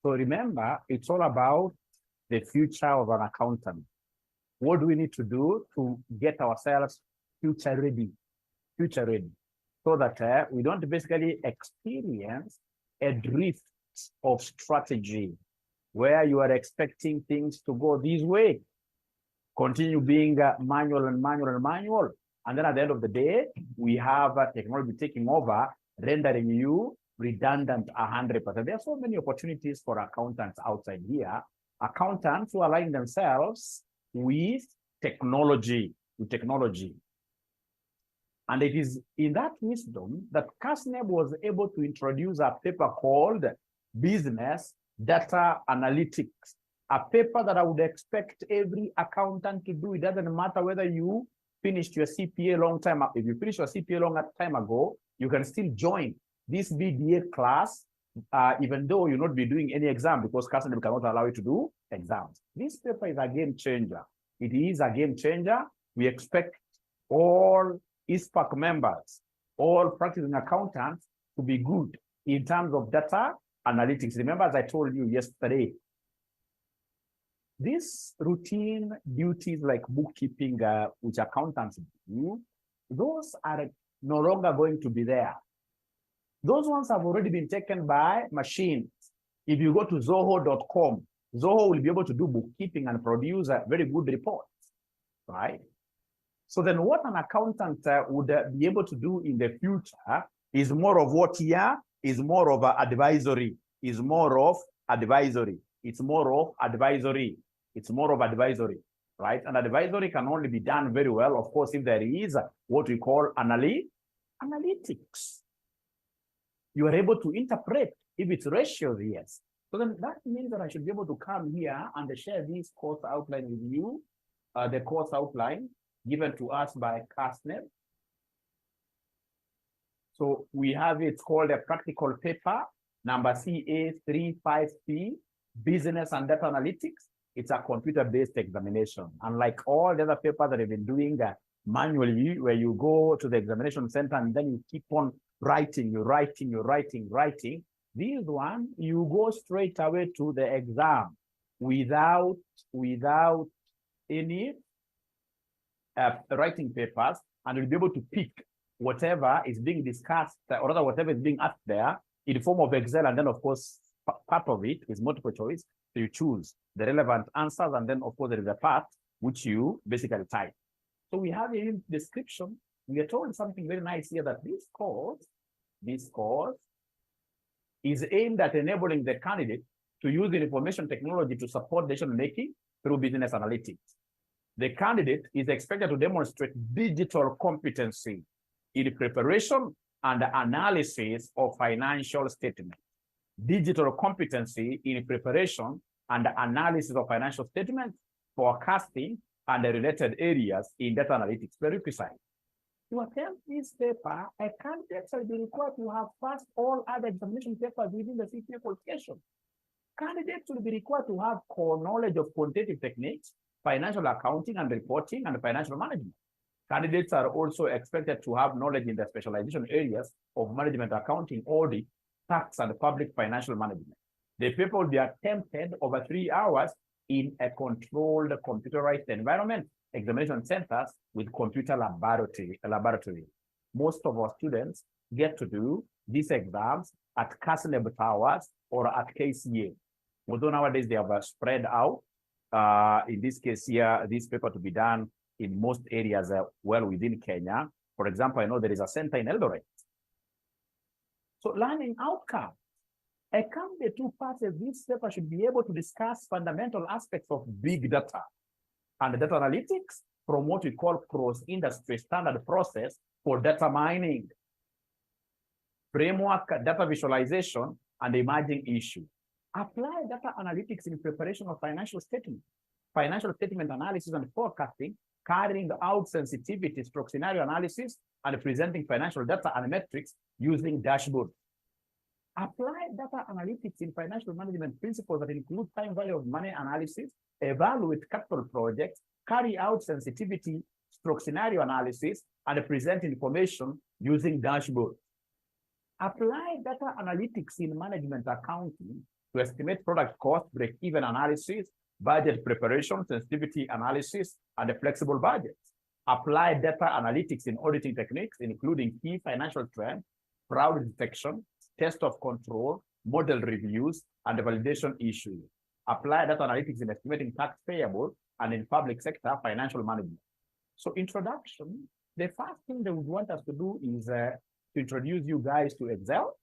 So remember, it's all about the future of an accountant. What do we need to do to get ourselves future ready, so that we don't basically experience a drift of strategy where you are expecting things to go this way, continue being manual. And then at the end of the day, we have technology taking over, rendering you redundant 100%. There are so many opportunities for accountants outside here. Accountants who align themselves with technology, And it is in that wisdom that Kasneb was able to introduce a paper called Business Data Analytics, a paper that I would expect every accountant to do. It doesn't matter whether you finished your CPA long time. If you finished your CPA long time ago, you can still join this BDA class, even though you'll not be doing any exam, because Kasneb cannot allow you to do exams. This paper is a game changer. It is a game changer. We expect all ISPAC members, all practicing accountants, to be good in terms of data analytics. Remember, as I told you yesterday, these routine duties like bookkeeping, which accountants do, those are no longer going to be there. Those ones have already been taken by machines. If you go to zoho.com, Zoho will be able to do bookkeeping and produce very good reports, right? So then what an accountant would be able to do in the future is more of what here is more of advisory, It's more of advisory, right? And advisory can only be done very well, of course, if there is what we call analytics. You are able to interpret if it's ratios, yes. So then that means that I should be able to come here and share this course outline with you, the course outline given to us by Kasneb. So we have it called a practical paper, number CA35P, Business and Data Analytics. It's a computer-based examination. Unlike all the other papers that have been doing manually, where you go to the examination center and then you keep on writing, this one, you go straight away to the exam without any writing papers, and you'll be able to pick whatever is being discussed, or rather whatever is being asked there in the form of Excel. And then, of course, part of it is multiple choice. So you choose the relevant answers, and then, of course, there is a part which you basically type. So we have a description. We are told something very nice here, that this course is aimed at enabling the candidate to use the information technology to support decision-making through business analytics. The candidate is expected to demonstrate digital competency in preparation and analysis of financial statements. Digital competency in preparation and analysis of financial statements, forecasting, and the related areas in data analytics. Very precise. To attempt this paper, a candidate will be required to have passed all other examination papers within the CPA qualification. Candidates will be required to have core knowledge of quantitative techniques, financial accounting and reporting, and financial management. Candidates are also expected to have knowledge in the specialization areas of management accounting, audit, tax, and public financial management. The paper will be attempted over 3 hours in a controlled computerized environment, examination centers with computer laboratory. Most of our students get to do these exams at Kasneb Towers or at KCA. Although nowadays they have spread out, in this case here, this paper to be done in most areas well within Kenya. For example, I know there is a center in Eldoret. So learning outcome. A candidate who passes this paper should be able to discuss fundamental aspects of big data and data analytics from what we call cross-industry standard process for data mining, framework data visualization, and emerging issue. Apply data analytics in preparation of financial statement analysis and forecasting, carrying out sensitivity stroke scenario analysis, and presenting financial data and metrics using dashboards. Apply data analytics in financial management principles that include time value of money analysis, evaluate capital projects, carry out sensitivity stroke scenario analysis, and present information using dashboards. Apply data analytics in management accounting to estimate product cost, break-even analysis, budget preparation, sensitivity analysis, and a flexible budget. Apply data analytics in auditing techniques, including key financial trends, fraud detection, test of control, model reviews, and validation issues. Apply data analytics in estimating tax payable and in public sector financial management. So introduction, the first thing they would want us to do is to introduce you guys to Excel,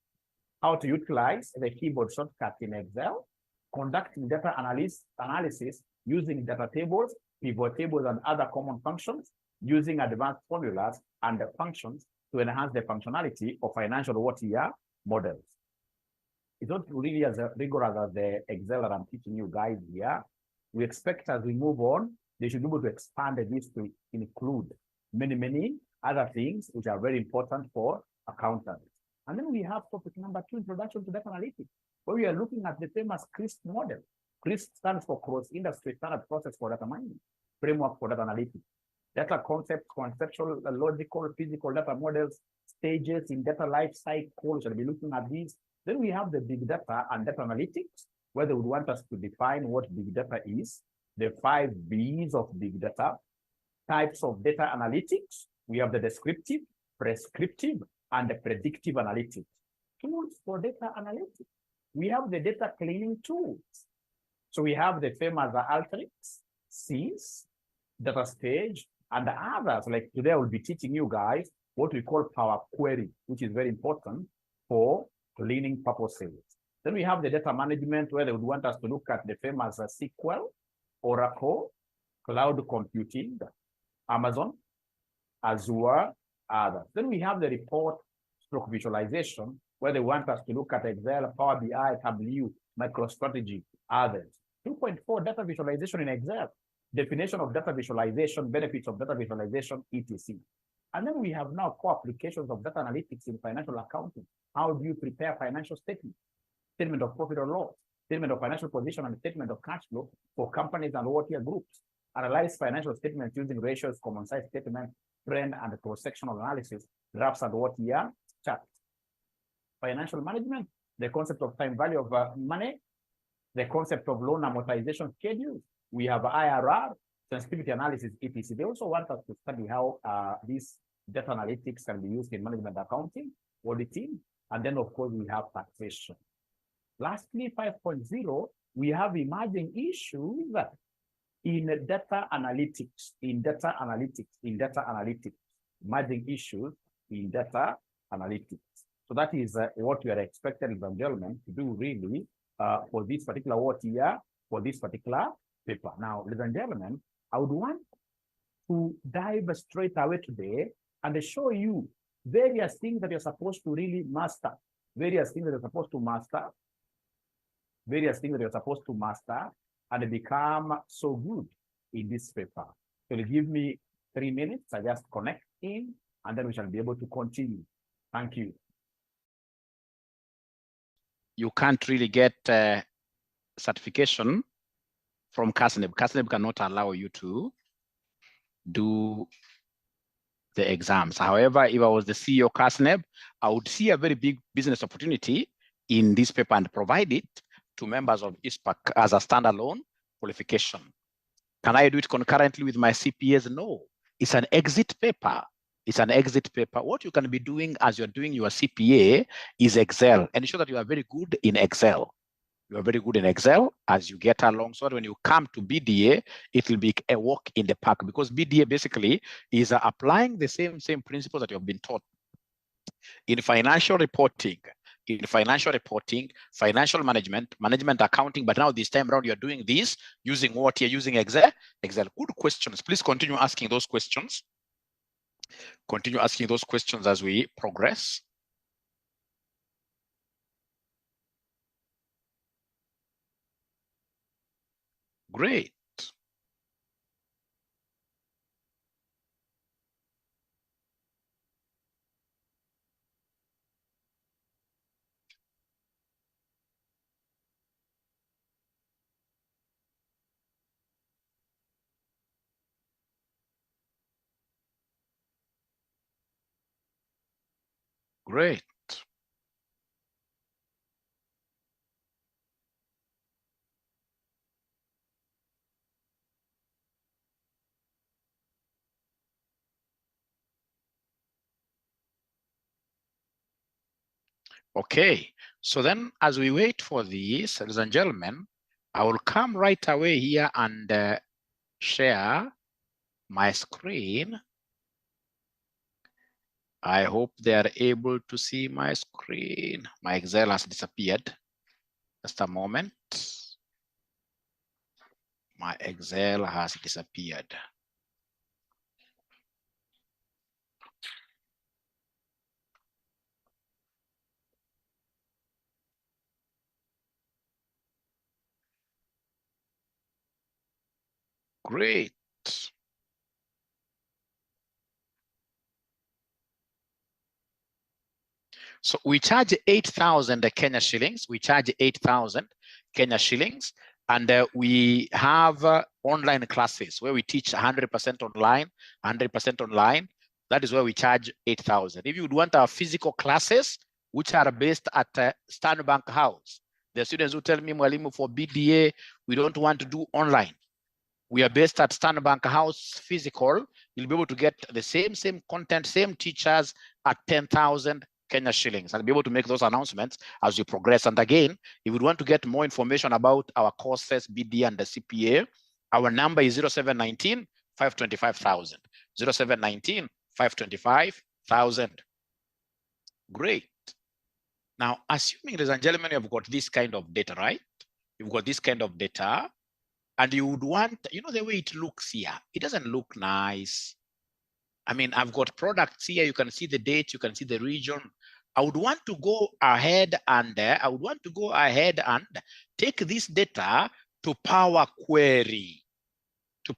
how to utilize the keyboard shortcut in Excel, conducting data analysis using data tables, pivot tables, and other common functions, using advanced formulas and functions to enhance the functionality of financial OTR models. It's not really as rigorous as the Excel that I'm teaching you guys here. We expect as we move on, they should be able to expand this to include many other things which are very important for accountants. And then we have topic number 2, introduction to data analytics, where we are looking at the famous CRISP model. CRISP stands for Cross-Industry Standard Process for Data Mining, Framework for Data Analytics. Data concepts, conceptual, logical, physical data models, stages in data life cycle. We shall be looking at these. Then we have the big data and data analytics, where they would want us to define what big data is, the 5 B's of big data, types of data analytics. We have the descriptive, prescriptive, and the predictive analytics. Tools for data analytics. We have the data cleaning tools. So we have the famous Alteryx, SIS, Data Stage, and the others. Like today, I will be teaching you guys what we call Power Query, which is very important for cleaning purposes. Then we have the data management, where they would want us to look at the famous SQL, Oracle, cloud computing, Amazon, Azure, others. Then we have the report stroke visualization, where they want us to look at Excel, Power BI, Tableau, MicroStrategy, others. 2.4, data visualization in Excel, definition of data visualization, benefits of data visualization, etc. And then we have now core applications of data analytics in financial accounting. How do you prepare financial statements, statement of profit or loss, statement of financial position, and statement of cash flow for companies and OTR groups? Analyze financial statements using ratios, common size statements, trend and cross-sectional analysis, graphs and OTR charts. Financial management, the concept of time value of money, the concept of loan amortization schedule. We have IRR, sensitivity analysis, etc. They also want us to study how these data analytics can be used in management accounting, auditing, and then of course we have taxation. Lastly, 5.0, we have emerging issues in data analytics, emerging issues in data analytics. So that is what we are expected, ladies and gentlemen, to do really for this particular OTR, for this particular paper. Now, ladies and gentlemen, I would want to dive straight away today and show you various things that you're supposed to really master, and become so good in this paper. So you give me 3 minutes, I just connect in, and then we shall be able to continue. Thank you. You can't really get certification from CASNEB. CASNEB cannot allow you to do the exams. However, if I was the CEO of CASNEB, I would see a very big business opportunity in this paper and provide it to members of ISPAC as a standalone qualification. Can I do it concurrently with my CPAs? No, it's an exit paper. It's an exit paper. What you can be doing as you're doing your CPA is Excel, and ensure that you are very good in Excel. You are very good in Excel as you get along, so that when you come to BDA, it will be a walk in the park, because BDA basically is applying the same principles that you have been taught in financial reporting, financial management accounting, but now this time around you're doing this using what? You're using Excel. Good questions. Please continue asking those questions. Continue asking those questions as we progress. Great. Great. Okay, so then as we wait for this, ladies and gentlemen, I will come right away here and share my screen. I hope they are able to see my screen. My Excel has disappeared. Just a moment. My Excel has disappeared. Great. So we charge 8,000 Kenya shillings. We charge 8,000 Kenya shillings. And we have online classes where we teach 100% online, 100% online. That is where we charge 8,000. If you would want our physical classes, which are based at Stanbank House, the students who tell me, Mwalimu, for BDA, we don't want to do online. We are based at Stanbank House physical. You'll be able to get the same content, same teachers at 10,000 Kenya shillings. I'll be able to make those announcements as we progress. And again, if you want to get more information about our courses, BD and the CPA, our number is 0719 525,000. 0719 525,000. Great. Now, assuming, ladies and gentlemen, you've got this kind of data, right? You've got this kind of data, and you would want, you know, the way it looks here, it doesn't look nice. I mean, I've got products here. You can see the date, you can see the region. I would want to go ahead and take this data to Power Query. So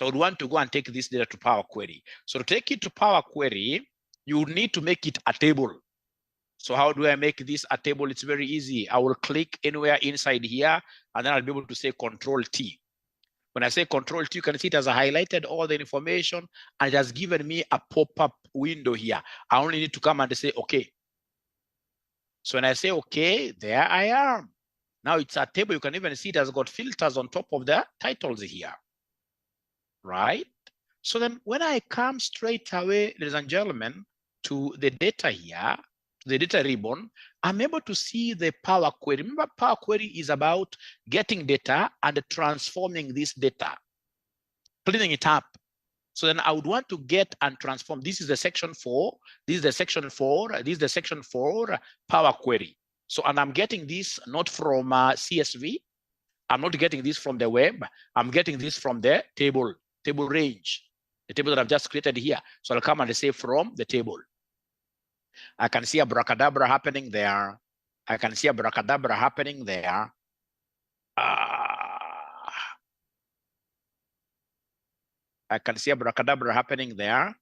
I would want to go and take this data to Power Query. So to take it to Power Query, you need to make it a table. So how do I make this a table? It's very easy. I will click anywhere inside here, and then I'll be able to say Control T. When I say Control T, you can see it has highlighted all the information and it has given me a pop-up window here. I only need to come and say, okay. So when I say, okay, there I am. Now it's a table. You can even see it has got filters on top of the titles here, right? So then when I come straight away, ladies and gentlemen, to the data here, the data ribbon, I'm able to see the Power Query. Remember, Power Query is about getting data and transforming this data, cleaning it up. So then I would want to get and transform. This is the section 4. This is the section 4. This is the section 4 Power Query. So, and I'm getting this not from CSV. I'm not getting this from the web. I'm getting this from the table range, the table that I've just created here. So I'll come and say from the table. I can see abracadabra happening there. I can see abracadabra happening there. I can see abracadabra happening there.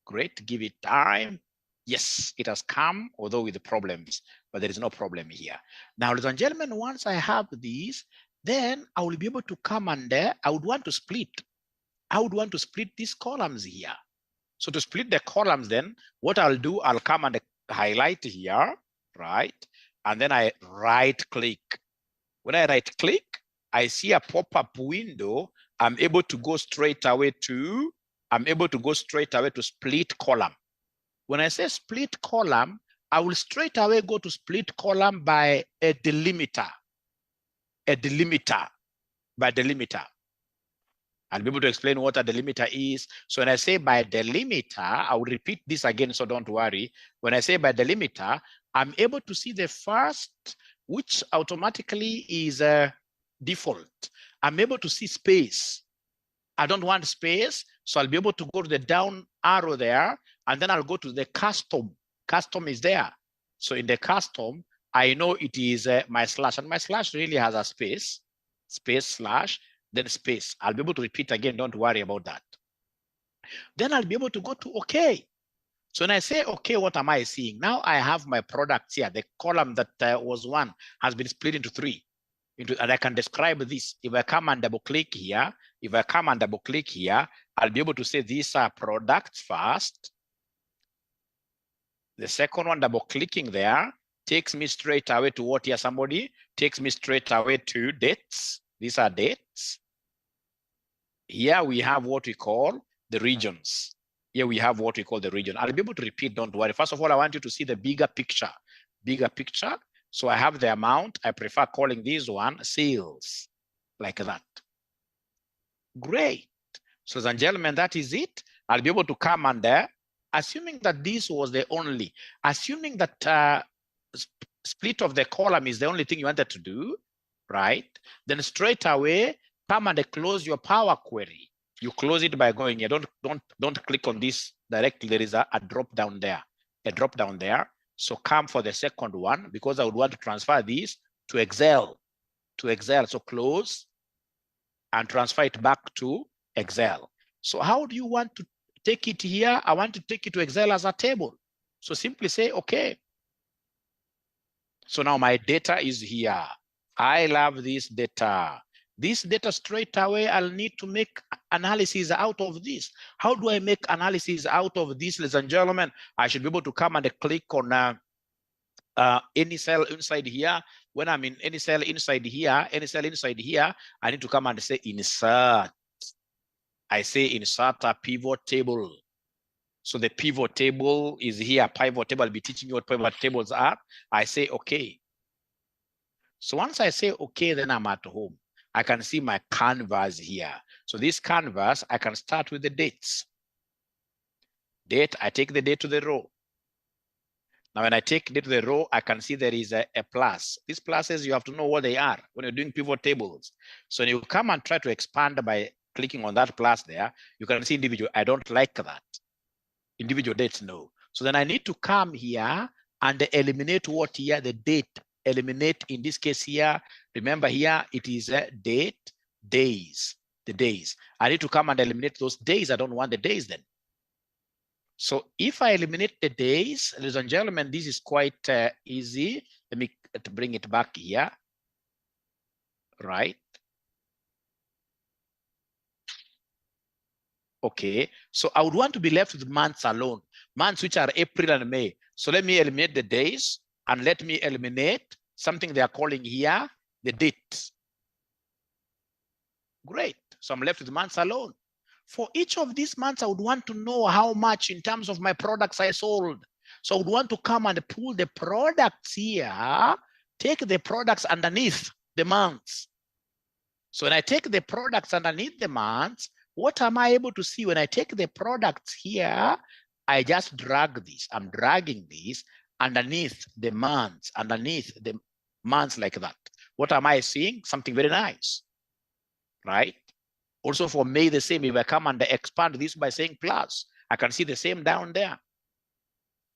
Great, give it time. Yes, it has come, although with the problems, but there is no problem here. Now, ladies and gentlemen, once I have these, then I will be able to come and I would want to split. I would want to split these columns here. So to split the columns, then what I'll do, I'll come and highlight here, right? And then I right click. When I right click, I see a pop-up window. I'm able to go straight away to split column. When I say split column, I will straight away go to split column by a delimiter. By delimiter. I'll be able to explain what a delimiter is. So when I say by delimiter, I will repeat this again, so don't worry. When I say by delimiter, I'm able to see the first, which automatically is a default. I'm able to see space. I don't want space, so I'll be able to go to the down arrow there, and then I'll go to the custom. Custom is there. So in the custom, I know it is my slash, and my slash really has a space slash, then space. I'll be able to repeat again, don't worry about that. Then I'll be able to go to okay. So when I say okay, what am I seeing? Now I have my products here. The column that was 1 has been split into 3. And I can describe this. If I come and double click here, I'll be able to say these are products first. The second one, double clicking there, takes me straight away to what here? Somebody takes me straight away to dates. These are dates. Here we have what we call the regions. Here we have what we call the region. I'll be able to repeat, don't worry. First of all, I want you to see the bigger picture. bigger picture. So I have the amount. I prefer calling this one sales, like that. Great. So, ladies and gentlemen, that is it. I'll be able to come under, assuming that this was the only, assuming that split of the column is the only thing you wanted to do, right? Then straight away, come and close your Power Query. You close it by going here. Don't click on this directly. There is a drop down there, a drop down there. So come for the second one, because I would want to transfer this to Excel, So close and transfer it back to Excel. So how do you want to take it here? I want to take it to Excel as a table. So simply say, okay. So now my data is here. I love this data. This data straight away, I'll need to make analysis out of this. How do I make analysis out of this, ladies and gentlemen? I should be able to come and click on any cell inside here. When I'm in any cell inside here, I need to come and say insert. I say insert a pivot table. So the pivot table is here. Pivot table, I'll be teaching you what pivot tables are. I say okay. So once I say okay, then I'm at home. I can see my canvas here. So this canvas, I can start with the dates. Date, I take the date to the row. Now, when I take date to the row, I can see there is a plus. These pluses, you have to know what they are when you're doing pivot tables. So when you come and try to expand by clicking on that plus there, you can see individual. I don't like that. Individual dates, no. So then I need to come here and eliminate what here, the date. Eliminate, in this case here, remember here, it is a date, days, the days. I need to come and eliminate those days. I don't want the days then. So if I eliminate the days, ladies and gentlemen, this is quite easy. Let me bring it back here, right? Okay, so I would want to be left with months alone, months which are April and May. So let me eliminate the days and let me eliminate something they are calling here the date. Great, so I'm left with months alone. For each of these months, I would want to know how much in terms of my products I sold. So I would want to come and pull the products here, take the products underneath the months. So when I take the products underneath the months, what am I able to see? When I take the products here, I just drag this. I'm dragging this underneath the months like that. What am I seeing? Something very nice, right? Also for May, the same. If I come and expand this by saying plus, I can see the same down there.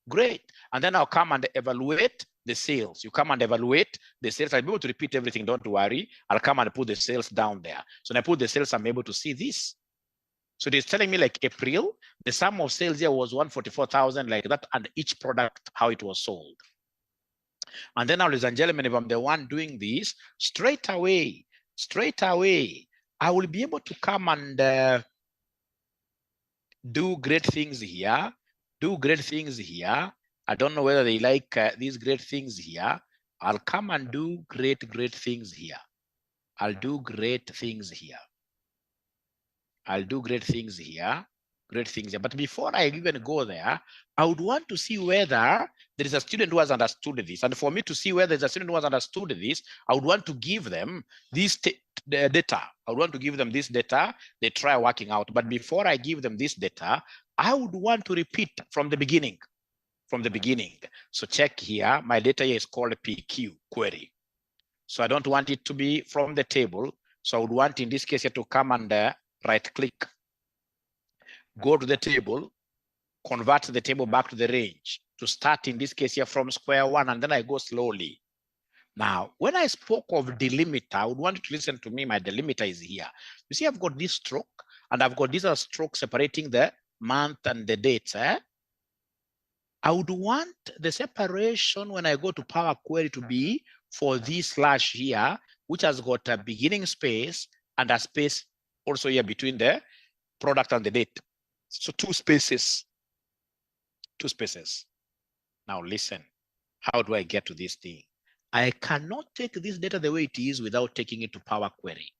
Great. And then I'll come and evaluate the sales. You come and evaluate the sales. I'll be able to repeat everything. Don't worry. I'll come and put the sales down there. So when I put the sales, I'm able to see this. So it is telling me like April, the sum of sales here was 144,000 like that, and each product, how it was sold. And then now, ladies and gentlemen, if I'm the one doing this, straight away, I will be able to come and do great things here. I don't know whether they like these great things here. I'll come and do great things here. I'll do great things here. But before I even go there, I would want to see whether there is a student who has understood this. And for me to see whether there's a student who has understood this, I would want to give them this data. I would want to give them this data. They try working out. But before I give them this data, I would want to repeat from the beginning. So check here. My data here is called PQ query. So I don't want it to be from the table. So I would want in this case here to come and right click, go to the table, convert the table back to the range, to start in this case here from square one, and then I go slowly. Now, when I spoke of delimiter, I would want you to listen to me. My delimiter is here. You see, I've got this stroke, and I've got this stroke separating the month and the dates. I would want the separation when I go to Power Query to be for this slash here, which has got a beginning space and a space also here between the product and the date. So two spaces. Now listen, how do I get to this thing? I cannot take this data the way it is without taking it to Power Query.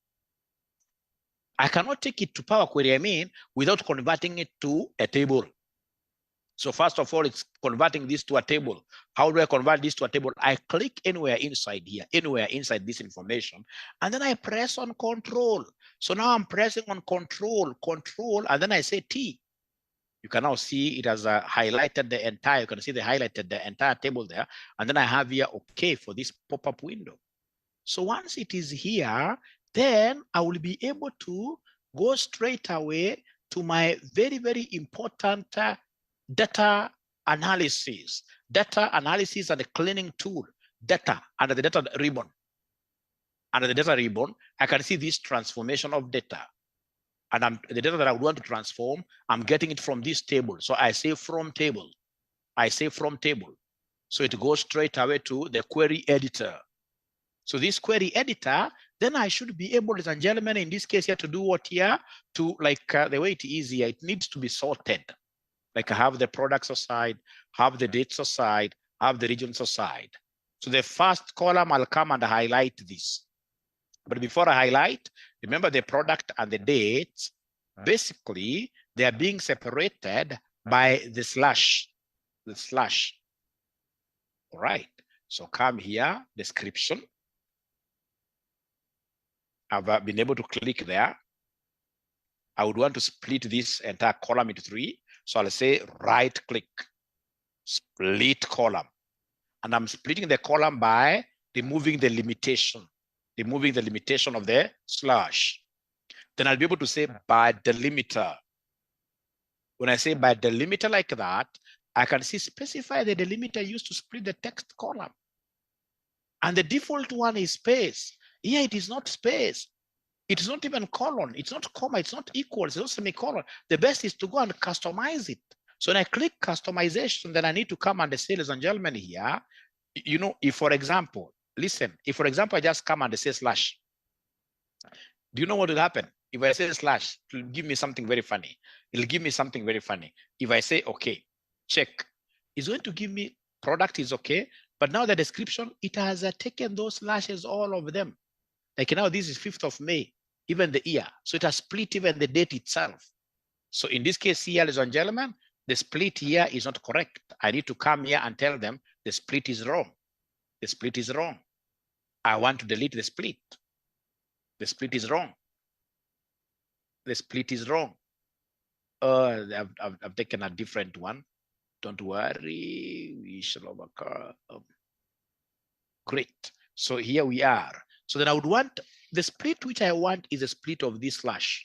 I cannot take it to Power Query, without converting it to a table. So first of all, it's converting this to a table. How do I convert this to a table? I click anywhere inside here, anywhere inside this information, and then I press on control. So now I'm pressing on control, and then I say T. You can now see it has highlighted the entire, you can see they highlighted the entire table there. And then I have here, okay, for this pop-up window. So once it is here, then I will be able to go straight away to my very, very important data analysis and the cleaning tool, data under the data ribbon. Under the data ribbon, I can see this transformation of data. And the data that I want to transform, I'm getting it from this table. So I say from table. So it goes straight away to the query editor. So this query editor, then I should be able, ladies and gentlemen, in this case here, to do what here? To the way it is here, it needs to be sorted. Like I have the products aside, have the dates aside, have the regions aside. So the first column, I'll come and highlight this. But before I highlight, remember the product and the dates, basically, they are being separated by the slash. All right. So come here, description. I've been able to click there. I would want to split this entire column into 3. So I'll say right click, split column. And I'm splitting the column by removing the limitation of the slash. Then I'll be able to say by delimiter. When I say by delimiter like that, I can specify the delimiter used to split the text column. And the default one is space. Here it is not space. It is not even colon. It's not comma. It's not equal. It's not semicolon. The best is to go and customize it. So when I click customization, then I need to come and say, ladies and gentlemen, here, you know, if for example, listen, if for example, I just come and say slash, do you know what will happen? If I say slash, it will give me something very funny. It'll give me something very funny. If I say, okay, check, it's going to give me product is okay. But now the description, it has taken those slashes, all of them. Like now this is 5th of May, even the year. So it has split even the date itself. So in this case here, ladies and gentlemen, the split here is not correct. I need to come here and tell them the split is wrong. The split is wrong. I want to delete the split. The split is wrong. The split is wrong. I've taken a different one. Don't worry, we shall overcome. Great. So here we are. So then I would want the split which I want is a split of this slash.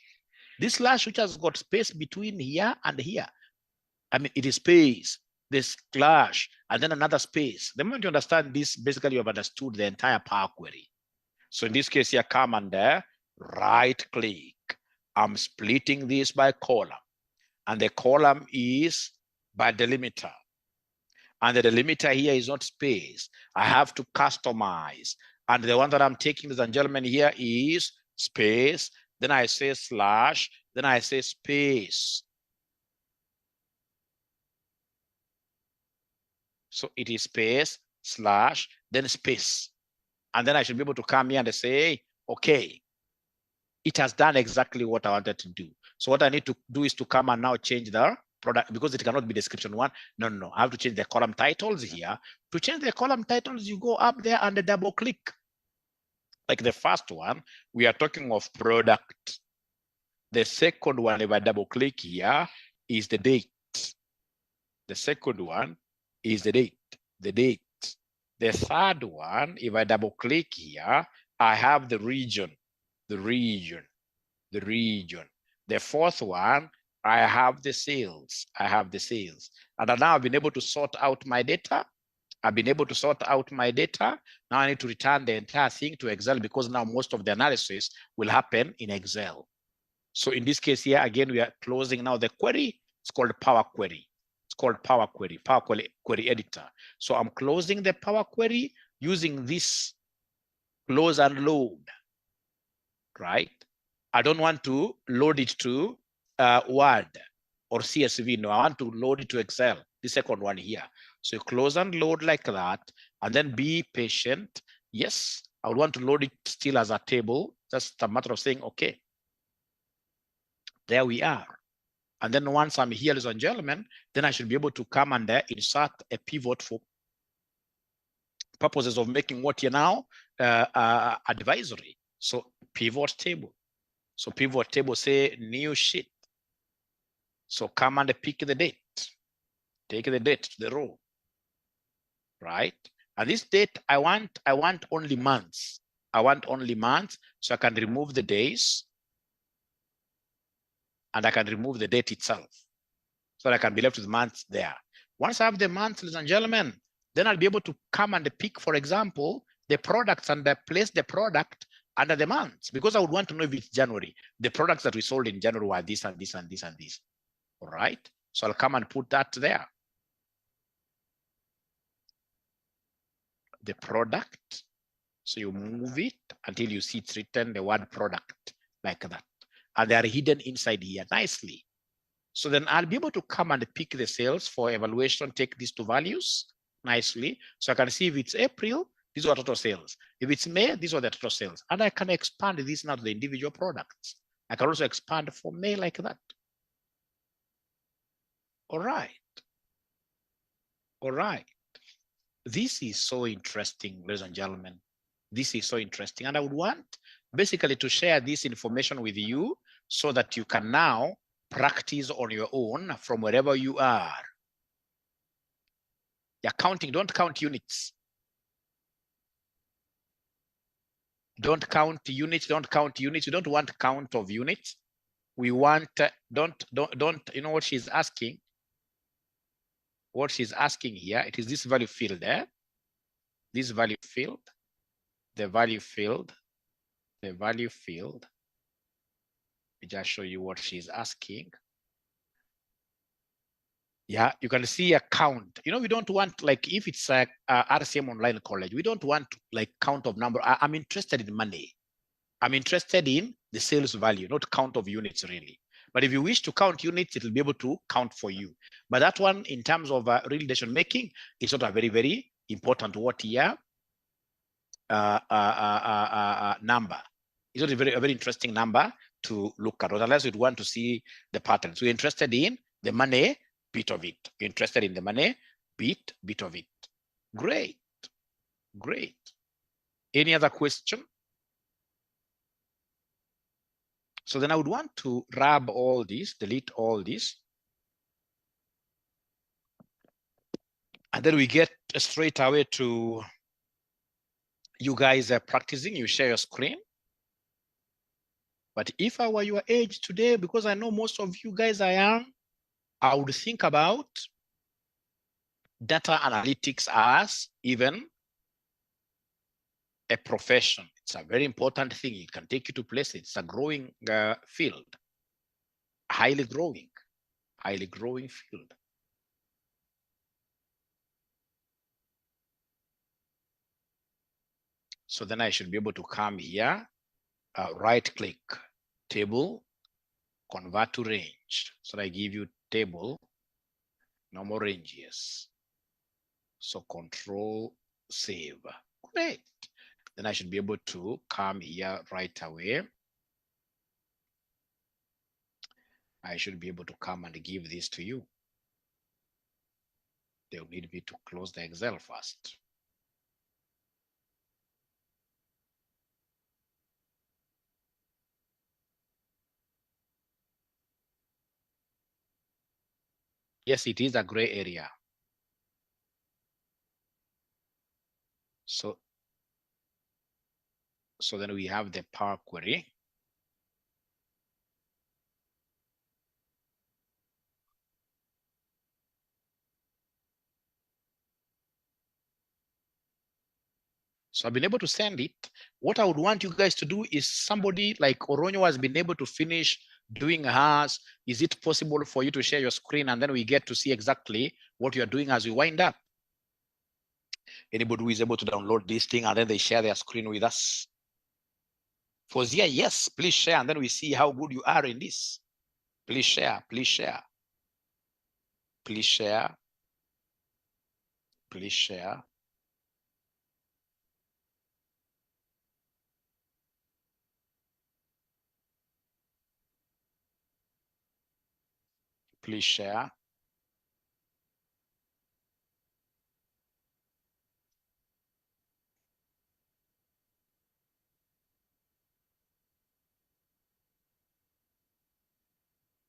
This slash which has got space between here and here. I mean, it is space, this slash, and then another space. The moment you understand this, basically you have understood the entire Power Query. So in this case here, come and right click. I'm splitting this by column. And the column is by delimiter. And the delimiter here is not space. I have to customize. And the one that I'm taking, ladies and gentlemen, here is space. Then I say slash. Then I say space. So it is space, slash, then space. And then I should be able to come here and say, okay, it has done exactly what I wanted to do. So what I need to do is to come and now change the product, because it cannot be description 1. No. I have to change the column titles here. To change the column titles, you go up there and double click. Like the first one, we are talking of product. The second one, if I double click here, is the date. The second one is the date. The third one, if I double click here, I have the region. The fourth one, I have the sales. And now I've been able to sort out my data. Now I need to return the entire thing to Excel, because now most of the analysis will happen in Excel. So in this case here, again, we are closing now the query. It's called Power Query. Power Query Editor. So I'm closing the Power Query using this close and load, right? I don't want to load it to Word or CSV. No, I want to load it to Excel, the second one here. So close and load like that, and then be patient. Yes, I would want to load it still as a table. Just a matter of saying, okay, there we are. And then once I'm here, ladies and gentlemen, then I should be able to come and insert a pivot for purposes of making what here now advisory. So pivot table. So pivot table say new sheet. So come and pick the date. Take the date to the row. Right? And this date, I want only months. I want only months, so I can remove the days and I can remove the date itself. So I can be left with months there. Once I have the months, ladies and gentlemen, then I'll be able to come and pick, for example, the products and place the product under the months, because I would want to know if it's January. The products that we sold in January were this and this and this and this. All right. So I'll come and put that there. The product. So you move it until you see it's written the word product like that. And they are hidden inside here nicely. So then I'll be able to come and pick the sales for evaluation, take these two values nicely. So I can see if it's April, these are total sales. If it's May, these are the total sales. And I can expand this now to the individual products. I can also expand for May like that. All right. All right. This is so interesting, ladies and gentlemen. This is so interesting. And I would want basically to share this information with you so that you can now practice on your own from wherever you are. You're counting, don't count units. Don't count units, don't count units. We don't want count of units. We want, don't, you know what she's asking? What she's asking here, it is this value field there. This value field, the value field, the value field. Let me just show you what she's asking. Yeah, you can see a count. You know, we don't want, like, if it's a RCM Online College, we don't want like count of number. I'm interested in money. I'm interested in the sales value, not count of units really. But if you wish to count units, it will be able to count for you. But that one, in terms of real decision making, is not a very, very important what here number. It's not a very interesting number to look at, unless you'd want to see the pattern. So you're interested in the money bit of it. You're interested in the money bit of it. Great, great. Any other question? So then I would want to grab all this, delete all this. And then we get straight away to you guys are practicing, you share your screen. But if I were your age today, because I know most of you guys are young, I would think about data analytics as even a profession. It's a very important thing. It can take you to places. It's a growing field, highly growing field. So then I should be able to come here, right click, table, convert to range. So I give you table, normal ranges. So control save. Great. Then I should be able to come here right away. I should be able to come and give this to you. They'll need me to close the Excel first. Yes, it is a gray area. So then we have the Power Query. So I've been able to send it. What I would want you guys to do is somebody like Oronyo has been able to finish doing hers. Is it possible for you to share your screen and then we get to see exactly what you're doing as we wind up? Anybody who is able to download this thing and then they share their screen with us? Fozia, yes, please share and then we see how good you are in this. Please share, please share. Please share. Please share. Please share.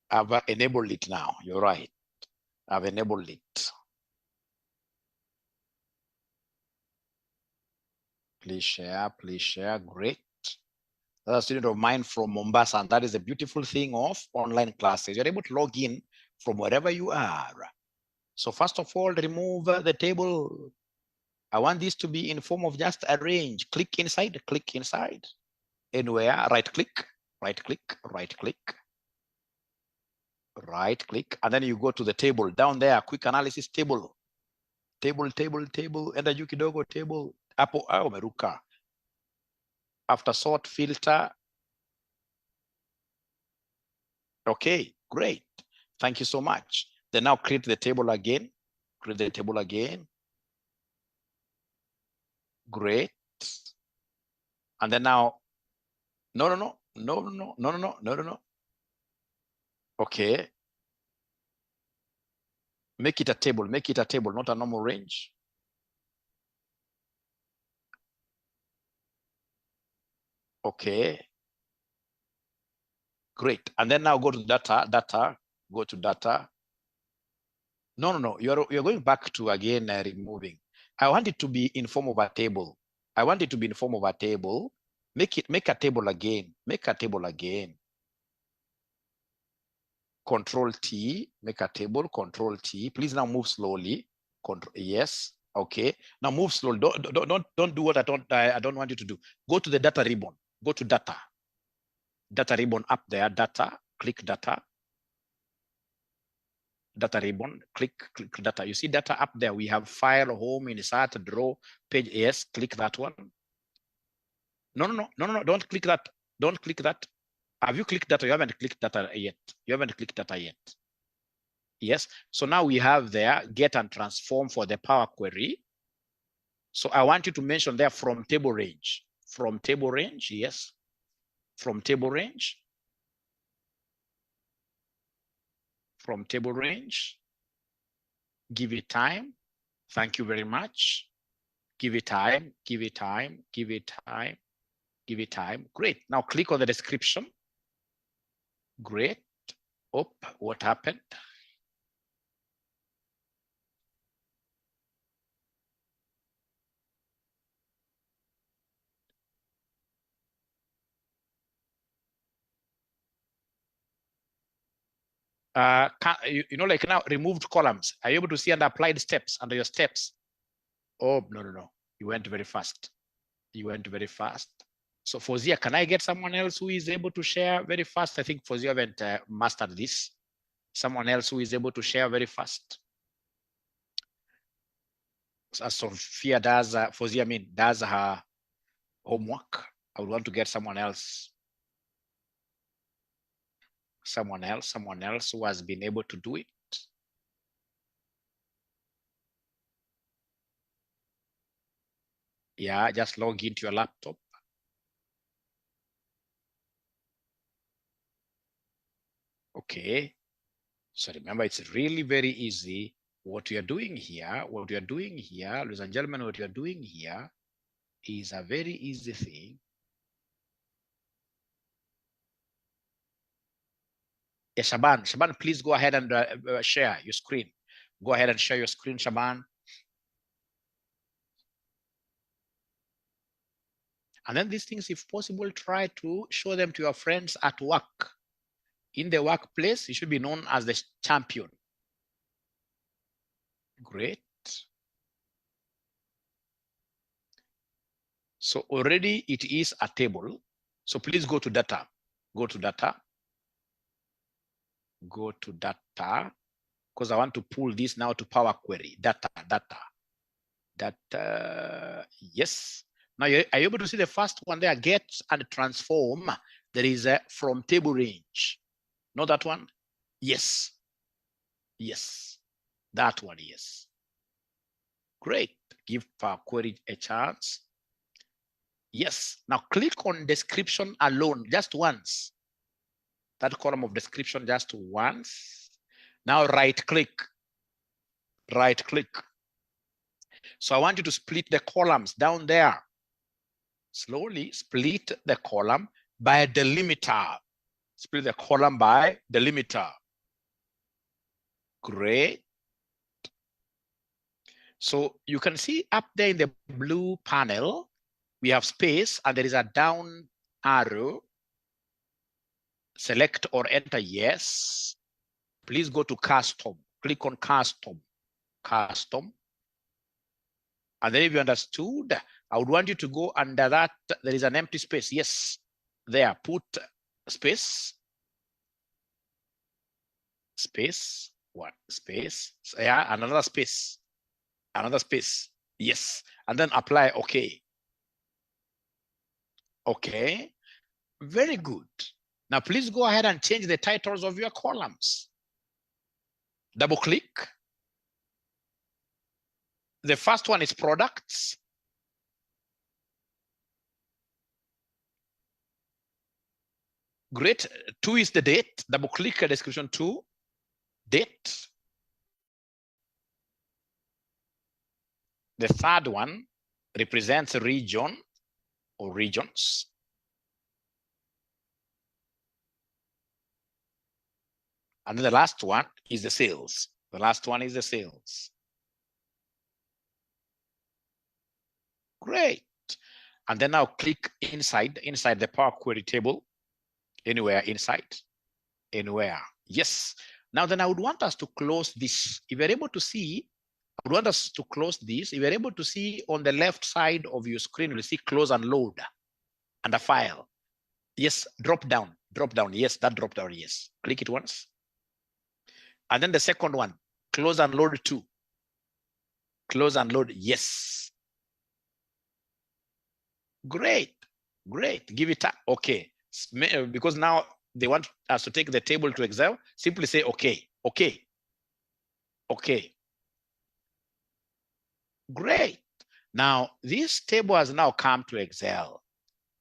I've enabled it now. You're right. I've enabled it. Please share. Please share. Great. That's a student of mine from Mombasa, and that is a beautiful thing of online classes. You're able to log in from wherever you are. So first of all, remove the table. I want this to be in form of just arrange. Click inside, anywhere, right click, right click, right click, right click, and then you go to the table down there, quick analysis table, enter juu kidogo table, hapo umeruka. After sort filter. Okay, great. Thank you so much. Then now create the table again. Create the table again. Great. And then now, no. Okay. Make it a table, not a normal range. Okay. Great. And then now go to data, go to data. No. You're going back to again removing. I want it to be in form of a table. Make a table again. Control T, make a table, Control T. Please now move slowly. Yes. Okay. Now move slowly. Don't do what I don't want you to do. Go to the data ribbon. Go to data. Data ribbon up there, data, click data. Data ribbon, click data. You see data up there. We have file, home, insert, draw, page. Yes, click that one. No. Don't click that. Don't click that. Have you clicked data? You haven't clicked data yet. Yes. So now we have there get and transform for the Power Query. So I want you to mention there from table range. From table range, yes. From table range. From table range. Give it time. Thank you very much. Give it time. Great. Now click on the description. Great. Oh, what happened? Like now removed columns. Are you able to see under applied steps, under your steps? Oh, no. You went very fast. So Fozia, can I get someone else who is able to share very fast? I think Fozia haven't mastered this. Someone else who is able to share very fast. As Sophia does, Fozia does her homework. I would want to get someone else. Someone else who has been able to do it. Yeah, just log into your laptop. Okay. So remember, it's really very easy. What you're doing here, ladies and gentlemen, what you're doing here is a very easy thing. Yeah, Shaban, please go ahead and share your screen. Go ahead and share your screen, Shaban. And then these things, if possible, try to show them to your friends at work. In the workplace, you should be known as the champion. Great. So already it is a table. So please go to data. Go to data, because I want to pull this now to Power Query. Data. Yes. Now, are you able to see the first one there? Get and transform. There is a from table range. Know that one? Yes. That one, yes. Great. Give Power Query a chance. Yes. Now click on description alone, just once. That column of description just once. Now right click. Right click. So I want you to split the columns down there. Slowly split the column by a delimiter. Split the column by delimiter. Great. So you can see up there in the blue panel, we have space and there is a down arrow. Select or enter yes. Please go to custom. Click on custom. Custom. And then if you understood, I would want you to go under that. There is an empty space. Yes. There. Put space. Space. What? Space. So yeah, another space. Another space. Yes. And then apply OK. Okay. Very good. Now, please go ahead and change the titles of your columns. Double click. The first one is products. Great. 2 is the date. Double click a description 2. Date. The third one represents a region or regions. And then the last one is the sales. The last one is the sales. Great. And then now click inside the Power Query table. Anywhere inside. Anywhere. Yes. Now then I would want us to close this. If you're able to see, I would want us to close this. If you're able to see on the left side of your screen, you'll see close and load and a file. Yes, drop down. Yes, that drop down. Yes. Click it once. And then the second one, close and load 2. Close and load. Yes. Great. Great. Give it a okay. Because now they want us to take the table to Excel. Simply say okay. Okay. Okay. Great. Now this table has now come to Excel.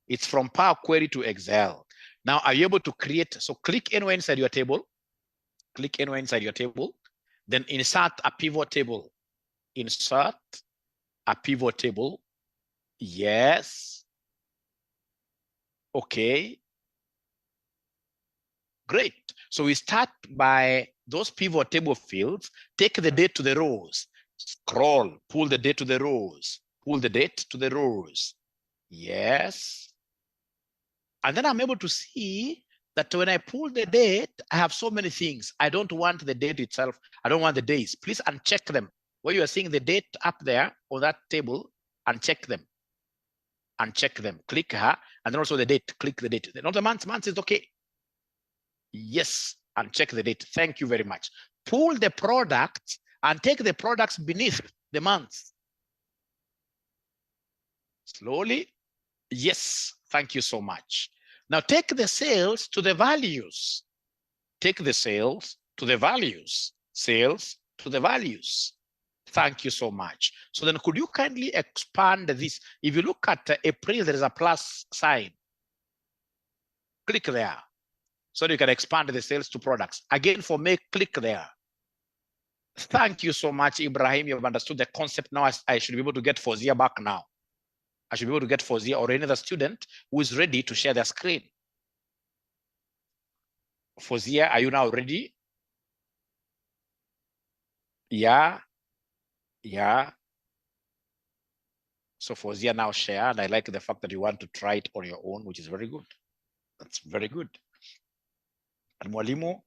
It's from Power Query to Excel. Now are you able to create? So click anywhere inside your table. Click anywhere inside your table. Then insert a pivot table. Insert a pivot table. Yes. Okay. Great. So we start by those pivot table fields. Take the date to the rows. Scroll. Pull the date to the rows. Pull the date to the rows. Yes. And then I'm able to see that when I pull the date, I have so many things. I don't want the date itself. I don't want the days. Please uncheck them. Where you are seeing the date up there on that table, uncheck them. Uncheck them. Click her. And then also the date. Click the date. Not the month. Month is okay. Yes. Uncheck the date. Thank you very much. Pull the products and take the products beneath the months. Slowly. Yes. Thank you so much. Now take the sales to the values. Take the sales to the values. Sales to the values. Thank you so much. So then could you kindly expand this? If you look at April, there is a plus sign. Click there. So you can expand the sales to products. Again, for May, click there. Thank you so much, Ibrahim. You've understood the concept now. I should be able to get Fozia back now. I should be able to get Fozia or any other student who is ready to share their screen. Fozia, are you now ready? Yeah. Yeah. So Fozia now share, and I like the fact that you want to try it on your own, which is very good. That's very good. And Mwalimu,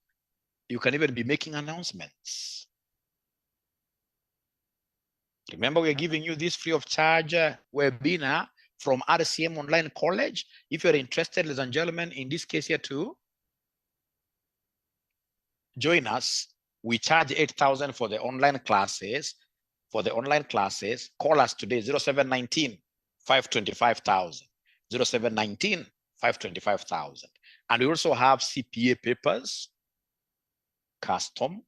you can even be making announcements. Remember, we're giving you this free of charge webinar from RCM Online College. If you're interested, ladies and gentlemen, in this case here too, join us. We charge 8,000 for the online classes. For the online classes, call us today, 0719 525,000. 0719 525,000. And we also have CPA papers, custom.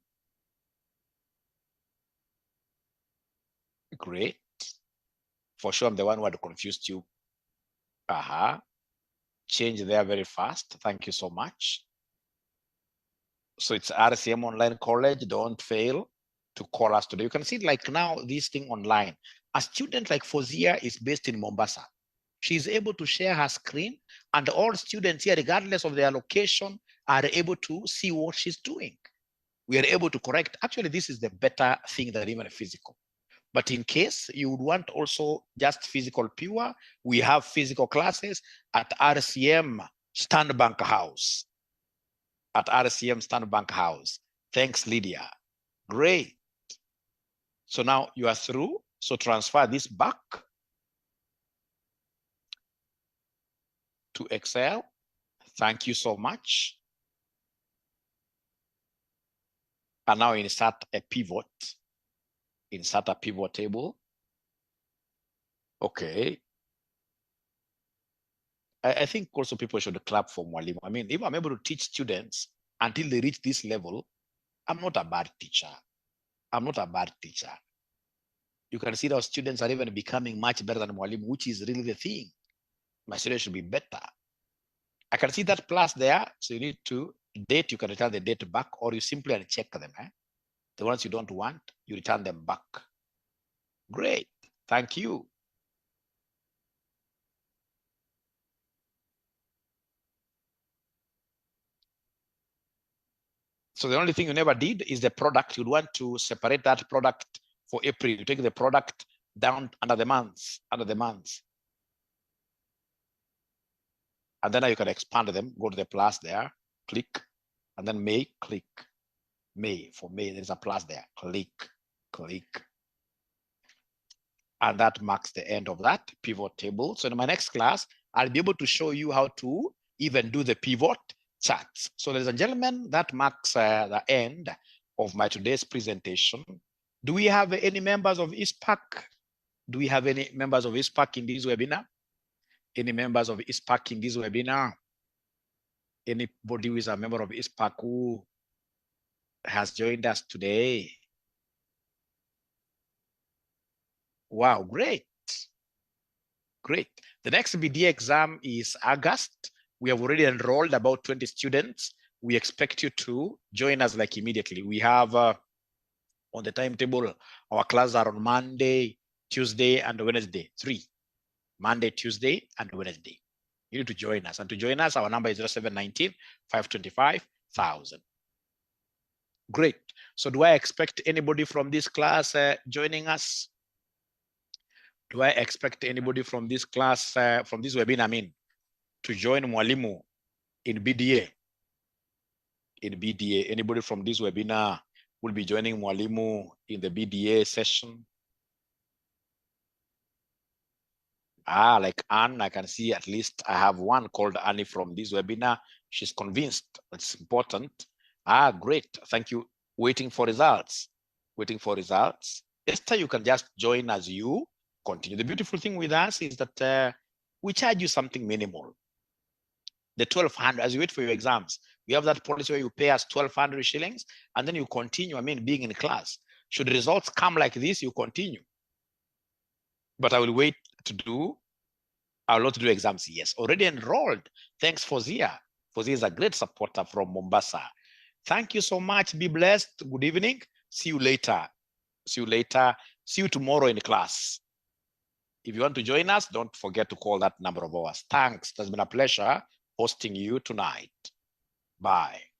Great. For sure, I'm the one who had confused you. Change there very fast. Thank you so much. So it's RCM Online College. Don't fail to call us today. You can see like now this thing online. A student like Fozia is based in Mombasa. She's able to share her screen and all students here, regardless of their location, are able to see what she's doing. We are able to correct. Actually, this is the better thing than even physical. But in case you would want also just physical pure, we have physical classes at RCM Stanbank House. At RCM Stanbank House. Thanks, Lydia. Great. So now you are through. So transfer this back to Excel. Thank you so much. And now insert a pivot. Insert a pivot table. Okay. I think also people should clap for Mwalimu. I mean, if I'm able to teach students until they reach this level, I'm not a bad teacher. I'm not a bad teacher. You can see that students are even becoming much better than Mwalimu, which is really the thing. My students should be better. I can see that plus there. So you need to date, you can return the date back, or you simply uncheck them. The ones you don't want, you return them back. Great. Thank you. So the only thing you never did is the product. You'd want to separate that product for April. You take the product down under the months, And then you can expand them, go to the plus there, click, and then May, click. May, for May, there's a plus there, click. And that marks the end of that pivot table. So in my next class, I'll be able to show you how to even do the pivot charts. So ladies and gentlemen, that marks the end of my today's presentation. Do we have any members of ISPAC? Do we have any members of ISPAC in this webinar? Any members of ISPAC in this webinar? Anybody who is a member of ISPAC who has joined us today? Wow, great. Great. The next BDA exam is August. We have already enrolled about 20 students. We expect you to join us like immediately. We have on the timetable, our classes are on Monday, Tuesday, and Wednesday, 3. Monday, Tuesday, and Wednesday. You need to join us. And to join us, our number is 0719-525-1000. Great. So do I expect anybody from this class joining us? Do I expect anybody from this class, from this webinar, to join Mwalimu in BDA? In BDA, anybody from this webinar will be joining Mwalimu in the BDA session? Like Anne, I can see at least I have one called Annie from this webinar. She's convinced it's important. Great. Thank you. Waiting for results. Esther, you can just join as you continue. The beautiful thing with us is that we charge you something minimal. The 1,200, as you wait for your exams, we have that policy where you pay us 1,200 shillings and then you continue, being in class. Should results come like this, you continue. But I will wait I will not do exams. Yes, already enrolled. Thanks, Fozia. Fozia is a great supporter from Mombasa. Thank you so much. Be blessed. Good evening. See you later. See you tomorrow in class. If you want to join us, don't forget to call that number of ours. Thanks. It has been a pleasure hosting you tonight. Bye.